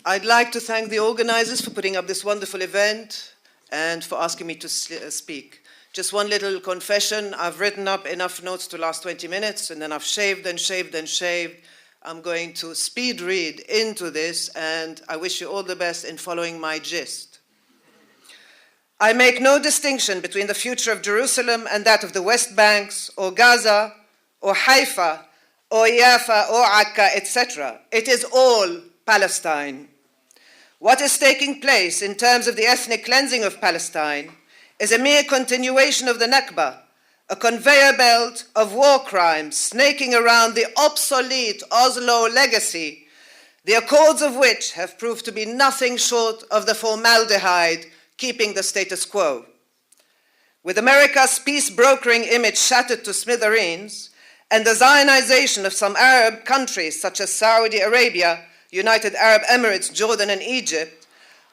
I'd like to thank the organizers for putting up this wonderful event and for asking me to speak. Just one little confession. I've written up enough notes to last 20 minutes, and then I've shaved and shaved and shaved. I'm going to speed read into this, and I wish you all the best in following my gist. I make no distinction between the future of Jerusalem and that of the West Banks, or Gaza, or Haifa, or Jaffa, or Akka, etc. It is all Palestine. What is taking place in terms of the ethnic cleansing of Palestine is a mere continuation of the Nakba, a conveyor belt of war crimes snaking around the obsolete Oslo legacy, the accords of which have proved to be nothing short of the formaldehyde keeping the status quo. With America's peace-brokering image shattered to smithereens and the Zionization of some Arab countries such as Saudi Arabia, United Arab Emirates, Jordan, and Egypt,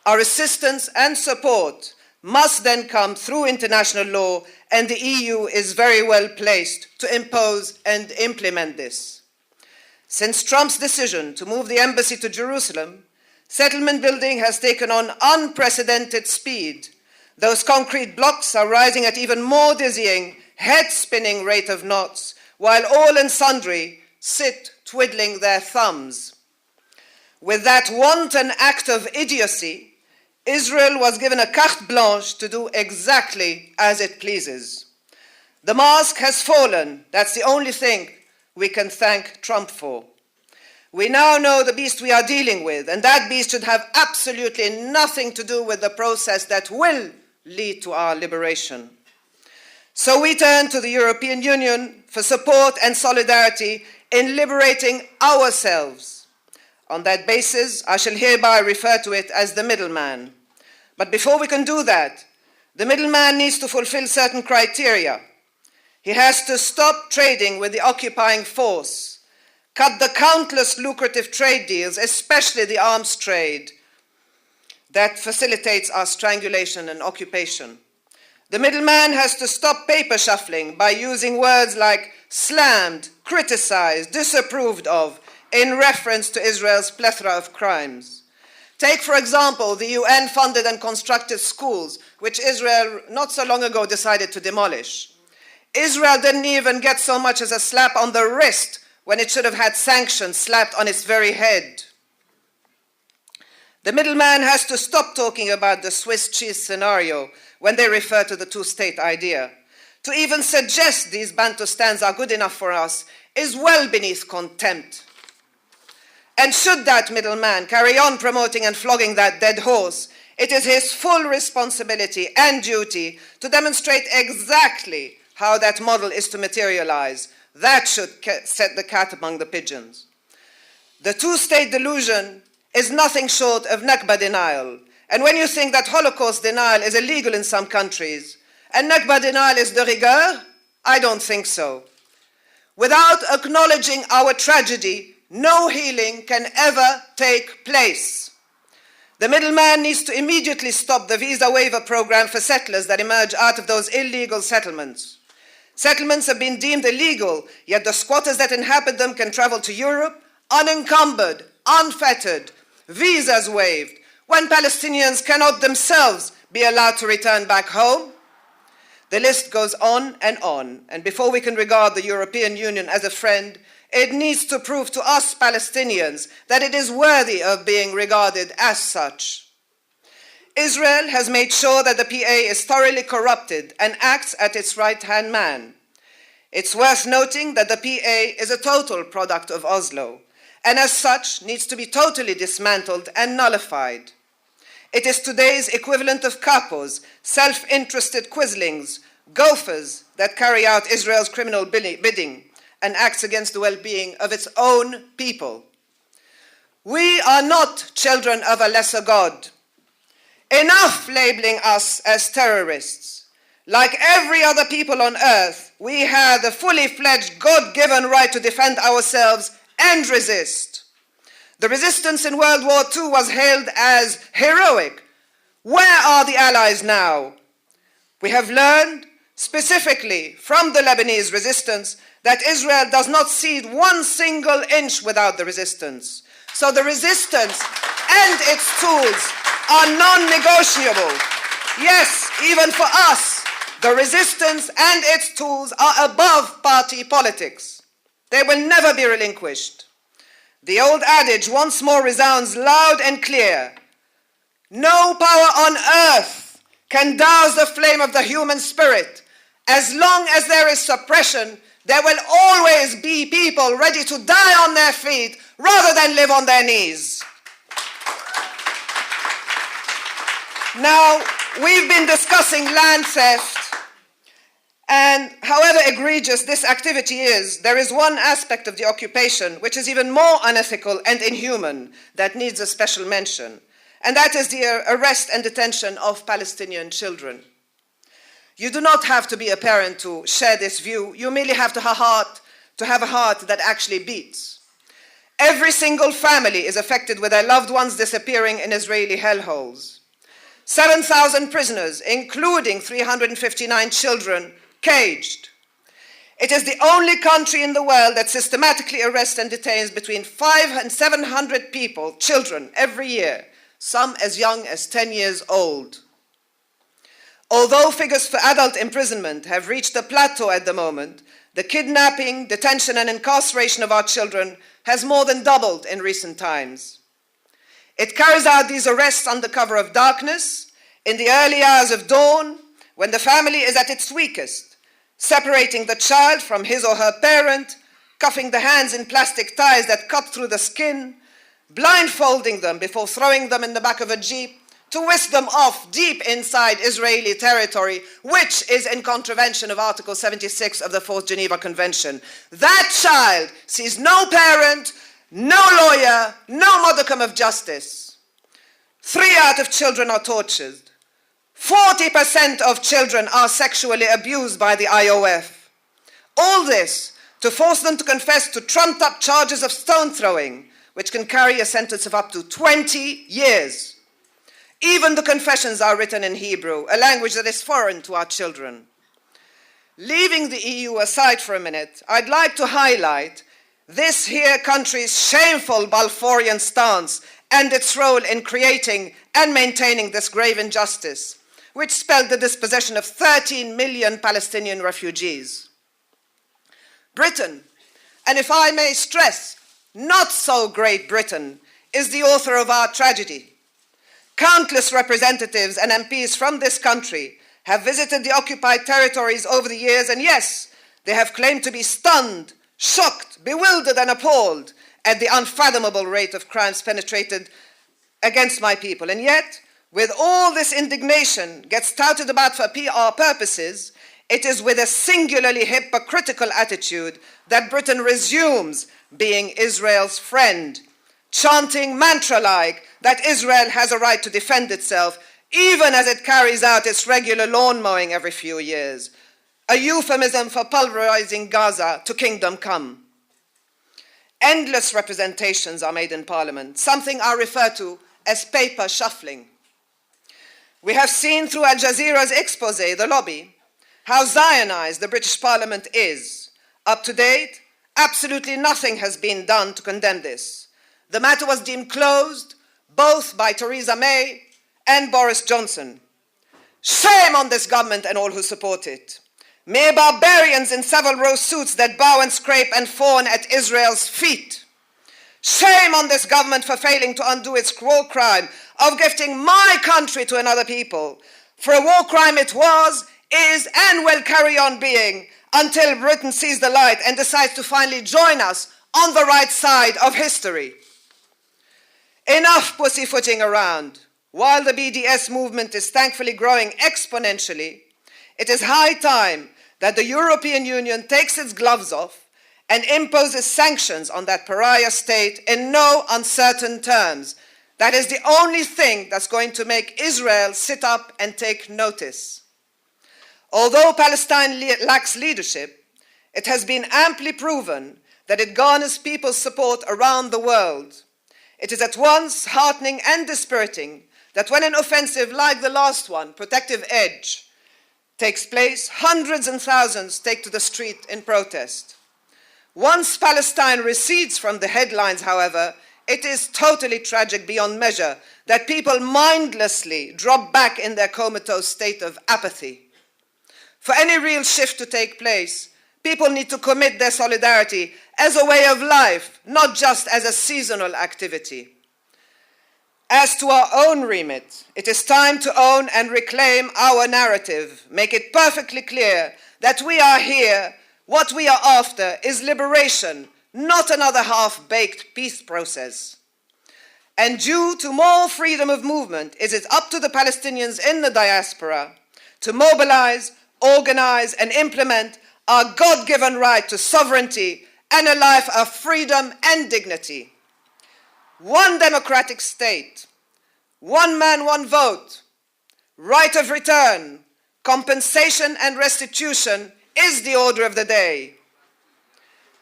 our assistance and support must then come through international law, and the EU is very well placed to impose and implement this. Since Trump's decision to move the embassy to Jerusalem, settlement building has taken on unprecedented speed. Those concrete blocks are rising at even more dizzying, head-spinning rate of knots, while all and sundry sit twiddling their thumbs. With that wanton act of idiocy, Israel was given a carte blanche to do exactly as it pleases. The mask has fallen. That's the only thing we can thank Trump for. We now know the beast we are dealing with, and that beast should have absolutely nothing to do with the process that will lead to our liberation. So we turn to the European Union for support and solidarity in liberating ourselves. On that basis, I shall hereby refer to it as the middleman. But before we can do that, the middleman needs to fulfill certain criteria. He has to stop trading with the occupying force, cut the countless lucrative trade deals, especially the arms trade, that facilitates our strangulation and occupation. The middleman has to stop paper shuffling by using words like slammed, criticized, disapproved of, in reference to Israel's plethora of crimes. Take, for example, the UN-funded and constructed schools, which Israel not so long ago decided to demolish. Israel didn't even get so much as a slap on the wrist when it should have had sanctions slapped on its very head. The middleman has to stop talking about the Swiss cheese scenario when they refer to the two-state idea. To even suggest these Bantustans are good enough for us is well beneath contempt. And should that middleman carry on promoting and flogging that dead horse, it is his full responsibility and duty to demonstrate exactly how that model is to materialize. That should set the cat among the pigeons. The two-state delusion is nothing short of Nakba denial. And when you think that Holocaust denial is illegal in some countries, and Nakba denial is de rigueur, I don't think so. Without acknowledging our tragedy, no healing can ever take place. The middleman needs to immediately stop the visa waiver program for settlers that emerge out of those illegal settlements. Settlements have been deemed illegal, yet the squatters that inhabit them can travel to Europe unencumbered, unfettered, visas waived, when Palestinians cannot themselves be allowed to return back home. The list goes on, and before we can regard the European Union as a friend, it needs to prove to us Palestinians that it is worthy of being regarded as such. Israel has made sure that the PA is thoroughly corrupted and acts as its right-hand man. It's worth noting that the PA is a total product of Oslo, and as such needs to be totally dismantled and nullified. It is today's equivalent of capos, self-interested quislings, gophers that carry out Israel's criminal bidding and acts against the well-being of its own people. We are not children of a lesser God. Enough labeling us as terrorists. Like every other people on earth, we have the fully fledged God-given right to defend ourselves and resist. The resistance in World War II was hailed as heroic. Where are the allies now? We have learned, specifically from the Lebanese resistance, that Israel does not cede one single inch without the resistance. So the resistance and its tools are non-negotiable. Yes, even for us, the resistance and its tools are above party politics. They will never be relinquished. The old adage once more resounds loud and clear. No power on earth can douse the flame of the human spirit. As long as there is suppression, there will always be people ready to die on their feet rather than live on their knees. Now, we've been discussing land theft, and however egregious this activity is, there is one aspect of the occupation which is even more unethical and inhuman that needs a special mention, and that is the arrest and detention of Palestinian children. You do not have to be a parent to share this view. You merely have to have a heart that actually beats. Every single family is affected with their loved ones disappearing in Israeli hellholes. 7,000 prisoners, including 359 children, caged. It is the only country in the world that systematically arrests and detains between 500 and 700 people, children, every year, some as young as 10 years old. Although figures for adult imprisonment have reached a plateau at the moment, the kidnapping, detention, and incarceration of our children has more than doubled in recent times. It carries out these arrests under cover of darkness, in the early hours of dawn, when the family is at its weakest, separating the child from his or her parent, cuffing the hands in plastic ties that cut through the skin, blindfolding them before throwing them in the back of a jeep to whisk them off deep inside Israeli territory, which is in contravention of Article 76 of the Fourth Geneva Convention. That child sees no parent, no lawyer, no modicum of justice. 3 out of children are tortured. 40% of children are sexually abused by the IOF. All this to force them to confess to trumped-up charges of stone throwing, which can carry a sentence of up to 20 years. Even the confessions are written in Hebrew, a language that is foreign to our children. Leaving the EU aside for a minute, I'd like to highlight this here country's shameful Balfourian stance and its role in creating and maintaining this grave injustice, which spelled the dispossession of 13 million Palestinian refugees. Britain, and if I may stress, not so Great Britain, is the author of our tragedy. Countless representatives and MPs from this country have visited the occupied territories over the years, and yes, they have claimed to be stunned, shocked, bewildered, and appalled at the unfathomable rate of crimes perpetrated against my people. And yet, with all this indignation gets touted about for PR purposes, it is with a singularly hypocritical attitude that Britain resumes being Israel's friend, chanting mantra-like that Israel has a right to defend itself, even as it carries out its regular lawn mowing every few years, a euphemism for pulverizing Gaza to kingdom come. Endless representations are made in Parliament, something I refer to as paper shuffling. We have seen through Al Jazeera's expose, the lobby, how Zionized the British Parliament is. Up to date, absolutely nothing has been done to condemn this. The matter was deemed closed, both by Theresa May and Boris Johnson. Shame on this government and all who support it. Mere barbarians in Savile Row suits that bow and scrape and fawn at Israel's feet. Shame on this government for failing to undo its war crime of gifting my country to another people. For a war crime it was, is, and will carry on being until Britain sees the light and decides to finally join us on the right side of history. Enough pussyfooting around. While the BDS movement is thankfully growing exponentially, it is high time that the European Union takes its gloves off and imposes sanctions on that pariah state in no uncertain terms. That is the only thing that's going to make Israel sit up and take notice. Although Palestine lacks leadership, it has been amply proven that it garners people's support around the world. It is at once heartening and dispiriting that when an offensive like the last one, Protective Edge, takes place, hundreds and thousands take to the street in protest. Once Palestine recedes from the headlines, however, It is totally tragic beyond measure that people mindlessly drop back in their comatose state of apathy. For any real shift to take place, people need to commit their solidarity as a way of life, not just as a seasonal activity. As to our own remit, it is time to own and reclaim our narrative, make it perfectly clear that we are here, what we are after is liberation, not another half-baked peace process. And due to more freedom of movement, it is up to the Palestinians in the diaspora to mobilize, organize, and implement our God-given right to sovereignty and a life of freedom and dignity. One democratic state, one man, one vote, right of return, compensation and restitution is the order of the day.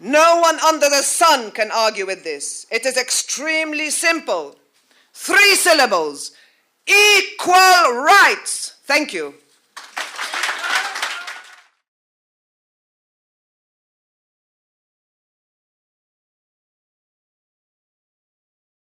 No one under the sun can argue with this. It is extremely simple. 3 syllables. Equal rights. Thank you.